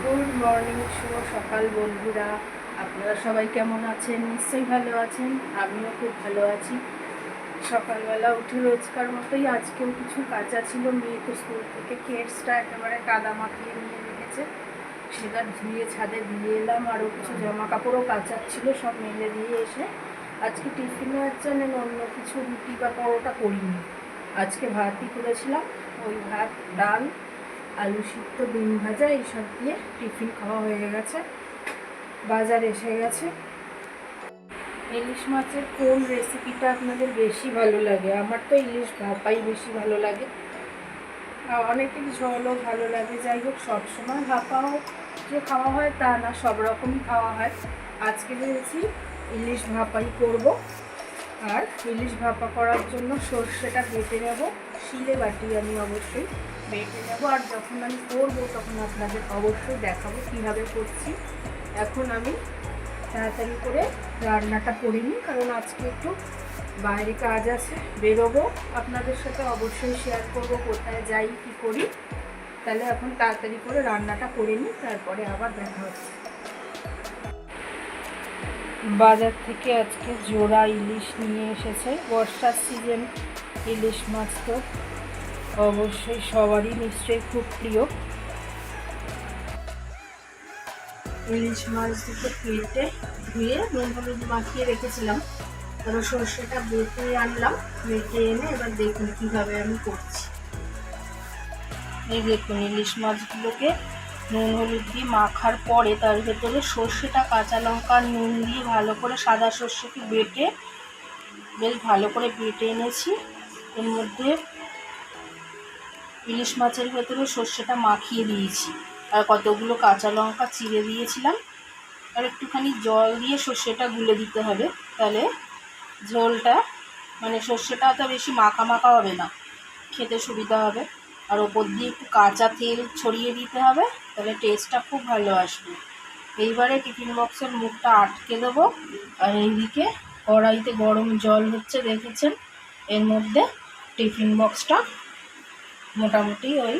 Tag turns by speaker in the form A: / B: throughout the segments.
A: Good morning, শুভ সকাল বন্ধুরা। আপনারা সবাই কেমন আছেন? নিশ্চয়ই ভালো আছেন। আমিও খুব ভালো আছি। সকালবেলা উঠে রোজকার মতোই আজকেও কিছু কাঁচা ছিল। মেয়েকে স্কুল থেকে কেসটা একেবারে কাদা মাখিয়ে নিয়ে রেখেছে, সেটা ধুয়ে ছাদে দিয়ে এলাম। আরও কিছু জামা কাপড়ও কাচার ছিল, সব মেলে দিয়ে এসে আজকে টিফিনও জানেন অন্য কিছু রুটি বা পরোটা করিনি। আজকে ভাতই করেছিলাম, ওই ভাত, ডাল, আলু সিদ্ধ, ডিম ভাজা এইসব দিয়ে টিফিন খাওয়া হয়ে গেছে। বাজার এসে গেছে। ইলিশ মাছের কোন রেসিপিটা আপনাদের বেশি ভালো লাগে? আমার তো ইলিশ ভাপাই বেশি ভালো লাগে। অনেকের ঝোলও ভালো লাগে। যাই হোক, সবসময় ভাপাও যে খাওয়া হয় তা না, সব রকমই খাওয়া হয়। আজকে ভেবেছি ইলিশ ভাপাই করব। আর ইলিশ ভাপা করার জন্য সর্ষেটা বেটে নেব, শিলে বাটি আমি অবশ্যই বেটে নেব। আর যখন আমি করবো তখন আপনাদের অবশ্যই দেখাবো কীভাবে করছি। এখন আমি তাড়াতাড়ি করে রান্নাটা করে নিই, কারণ আজকে একটু বাইরে কাজ আছে, বেরোবো। আপনাদের সাথে অবশ্যই শেয়ার করব কোথায় যাই, কী করি। তাহলে এখন তাড়াতাড়ি করে রান্নাটা করে নিই, তারপরে আবার দেখা হচ্ছে। বাজার থেকে আজকে জোড়া ইলিশ নিয়ে এসেছে। বর্ষার সিজন, ইলিশ মাছ তো অবশ্যই সবারই নিশ্চয়ই খুব প্রিয়। ইলিশ মাছ দুটো কেটে ধুয়ে নুন হলুদ মাখিয়ে রেখেছিলাম, তারপর সর্ষেটা বেটে আনলাম। বেটে এনে এবার দেখুন কীভাবে আমি করছি। এই দেখুন, ইলিশ মাছগুলোকে নুন হলুদ দিয়ে মাখার পরে তার ভেতরে সর্ষেটা, কাঁচা লঙ্কা, নুন দিয়ে ভালো করে সাদা সর্ষেকে বেটে বেশ ভালো করে বেটে এনেছি। এর মধ্যে ইলিশ মাছের ভেতরে সর্ষেটা মাখিয়ে দিয়েছি, আর কতগুলো কাঁচা লঙ্কা চিড়ে দিয়েছিলাম। আর একটুখানি জল দিয়ে সর্ষেটা গুলে দিতে হবে, তাহলে ঝোলটা মানে সর্ষেটা তো বেশি মাখা মাখা হবে না, খেতে সুবিধা হবে। আর ওপর দিয়ে একটু কাঁচা তেল ছড়িয়ে দিতে হবে, তাহলে টেস্টটা খুব ভালো আসবে। এইবারে টিফিন বক্সের মুখটা আটকে দেবো। আর এইদিকে কড়াইতে গরম জল হচ্ছে, দেখেছেন। এর মধ্যে টিফিন বক্সটা মোটামুটি ওই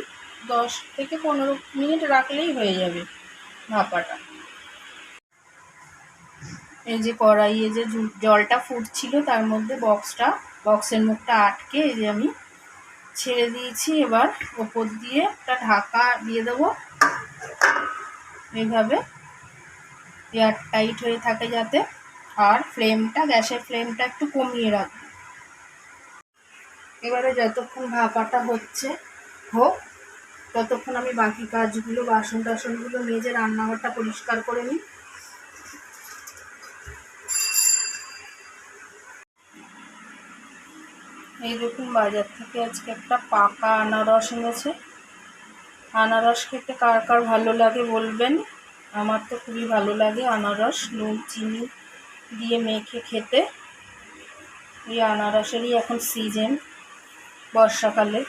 A: 10 থেকে 15 মিনিট রাখলেই হয়ে যাবে ভাপাটা। এই যে কড়াইয়ে যে জলটা ফুটছিল, তার মধ্যে বক্সের মুখটা আটকে এই যে আমি ছেড়ে দিয়েছি। এবার ওপর দিয়ে একটা ঢাকা দিয়ে দেবো, এইভাবে এয়ার টাইট হয়ে থাকে যাতে। আর গ্যাসের ফ্লেমটা একটু কমিয়ে রাখবো। এবারে যতক্ষণ ভাপাটা হোক, ততক্ষণ আমি বাকি কাজগুলো, বাসন টাসনগুলো মেজে রান্নাঘরটা পরিষ্কার করে নিই। এই দেখুন, বাজার থেকে আজকে একটা পাকা আনারস এনেছে। আনারস খেতে কার কার ভালো লাগে বলবেন। আমার তো খুবই ভালো লাগে আনারস, নুন চিনি দিয়ে মেখে খেতে। এই আনারসেরই এখন সিজন, বর্ষাকালে।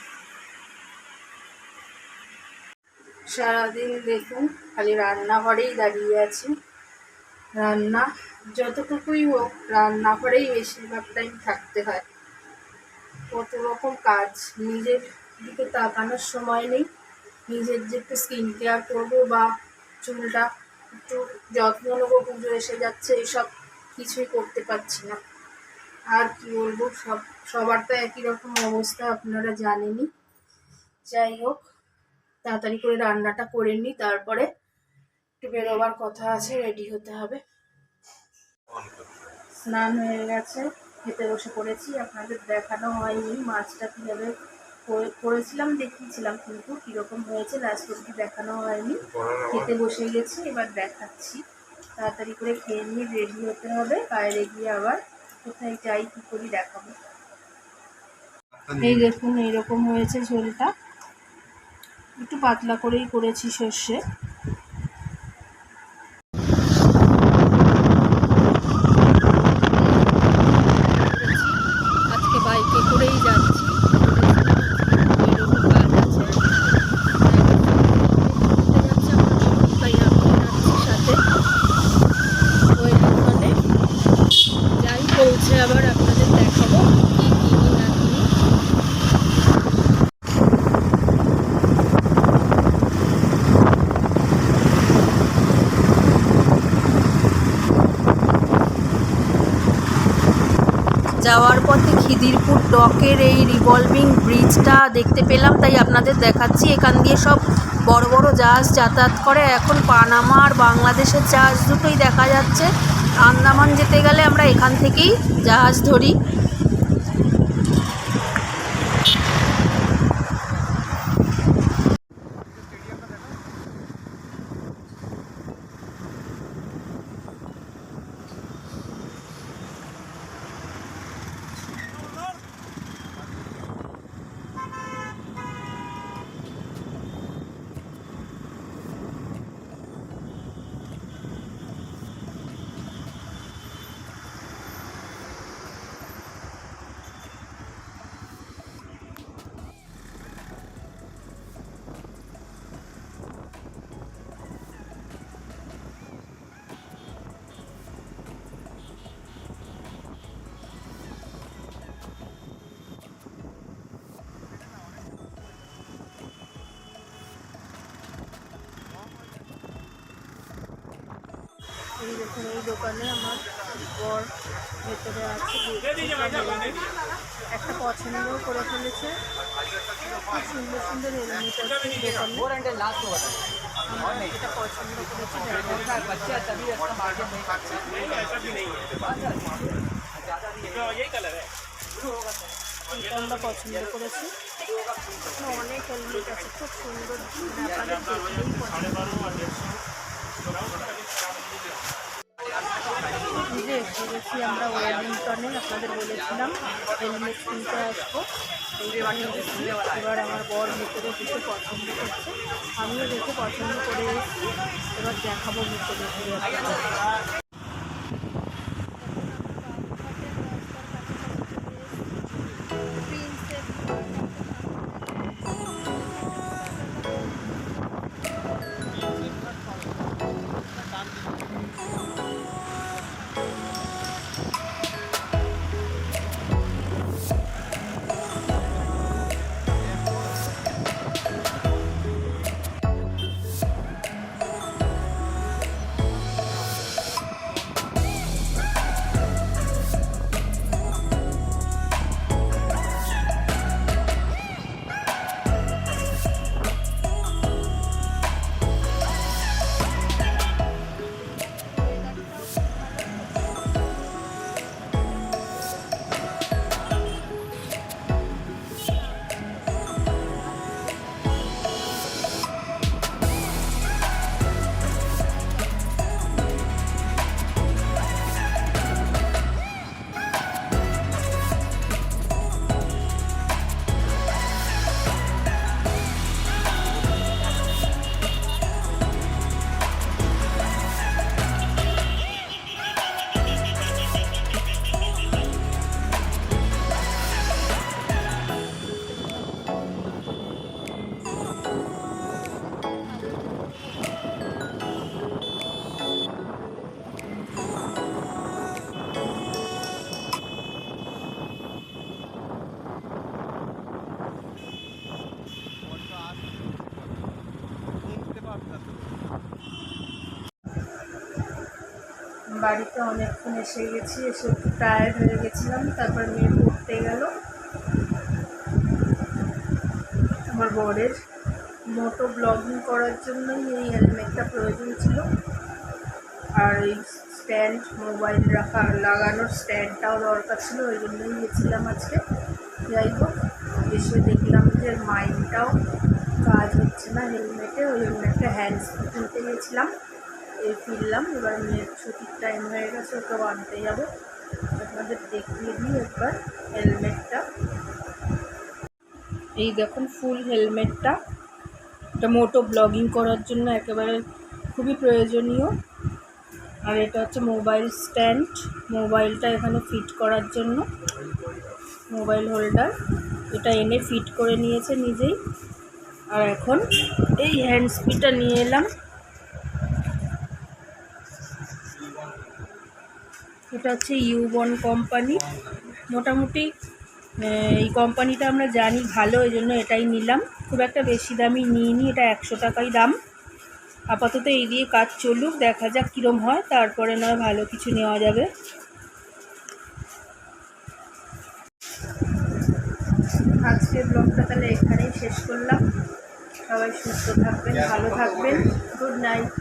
A: সারাদিন দেখুন খালি রান্নাঘরেই দাঁড়িয়ে আছি। রান্না যতটুকুই হোক, রান্নাঘরেই বেশিরভাগ টাইম থাকতে হয়। কত রকম কাজ, নিজের দিকে তাকানোর সময় নেই। নিজের যে একটু স্কিন কেয়ার করবো বা চুলটা একটু যত্ন নেবো, পুজো এসে যাচ্ছে, এসব কিছুই করতে পারছি না। আর কি বলবো, সবার তো একই রকম অবস্থা, আপনারা জানেনই। যাই হোক, তাড়াতাড়ি করে রান্নাটা করে নিই, তারপরে একটু বেরোবার কথা আছে, রেডি হতে হবে। স্নান হয়ে গেছে, খেতে বসে পড়েছি। আপনাদের দেখানো হয়নি মাছটা কীভাবে করেছিলাম, দেখিয়েছিলাম, কিন্তু কীরকম হয়েছে লাস্ট অবধি দেখানো হয়নি। খেতে বসে গেছি, এবার দেখাচ্ছি। তাড়াতাড়ি করে খেয়ে নিয়ে রেডি হতে হবে, বাইরে গিয়ে আবার কোথায় যাই, কী করি দেখাবো। এই দেখুন, এইরকম হয়েছে ঝোলটা। একটু পাতলা করেই করেছি সর্ষে। আজকে বাইকে করেই যাচ্ছি, তাই আমি যাচ্ছি সাথে। ওখানে যাই, পৌঁছে আবার আপনাদের দেখাবো কি কিনি না কিনি। যাওয়ার পথে খিদিরপুর ডকের এই রিভলভিং ব্রিজটা দেখতে পেলাম, তাই আপনাদের দেখাচ্ছি। এখান দিয়ে সব বড় বড় জাহাজ যাতায়াত করে। এখন পানামা আর বাংলাদেশের জাহাজ দুটোই দেখা যাচ্ছে। আন্দামান যেতে গেলে আমরা এখান থেকেই জাহাজ ধরি। এই দেখুন, এই দোকানে আমার বর ভেতরে আছে, একটা পছন্দও করে ফেলেছে। খুব সুন্দর সুন্দর হেলমেট আছে দোকানে। আমার এটা পছন্দ করেছি, এটা আমরা পছন্দ করেছি। অনেক হেলমেট আছে, খুব সুন্দর, আপনাদের দেখলেই পছন্দ। যে এসে গেছি আমরা ওয়েলিংটনে, আপনাদের বলেছিলাম হেলমেট কিনতে আসবো। এবার আমার বর ভেতরে দেখে পছন্দ করছে, আমিও দেখে পছন্দ করে এসেছি। এবার দেখাবো ভেতরে ঘুরে আপনাদের। বাড়িতে অনেকক্ষণ এসে গেছি, এসে একটু টায়ার্ড হয়ে গেছিলাম। তারপর মেয়ে পড়তে গেল। আমার বরের মোটো ব্লগিং করার জন্যই এই হেলমেটটা প্রয়োজন ছিল, আর এই স্ট্যান্ড, মোবাইল লাগানোর স্ট্যান্ডটাও দরকার ছিল, ওই জন্যই গেছিলাম আজকে। যাই হোক, এসে দেখলাম যে মাইন্ডটাও কাজ হচ্ছে না হেলমেটে, ওই জন্য একটা হ্যান্ডস কিনতে গেছিলাম। এই ফিরলাম, এবার মেয়ের ছুটির টাইম হয়ে গেছে, ওকে আনতে যাবো। আপনাদের দেখিয়ে দিই একবার হেলমেটটা। এই দেখুন ফুল হেলমেটটা, এটা মোটো ব্লগিং করার জন্য একেবারে খুবই প্রয়োজনীয়। আর এটা হচ্ছে মোবাইল স্ট্যান্ড, মোবাইলটা এখানে ফিট করার জন্য, মোবাইল হোল্ডার। এটা এনে ফিট করে নিয়েছে নিজেই। আর এখন এই হ্যান্ডস্পিটা নিয়ে এলাম। এটা হচ্ছে ইউবন কোম্পানি। মোটামুটি এই কোম্পানিটা আমরা জানি ভালো, এই জন্য এটাই নিলাম। খুব একটা বেশি দামি নিইনি, এটা 100 টাকাই দাম। আপাতত এই দিয়ে কাজ চলুক, দেখা যাক কীরম হয়, তারপরে নয় ভালো কিছু নেওয়া যাবে। আজকের ব্লগটা তাহলে এখানেই শেষ করলাম। সবাই সুস্থ থাকবেন, ভালো থাকবেন। Good night.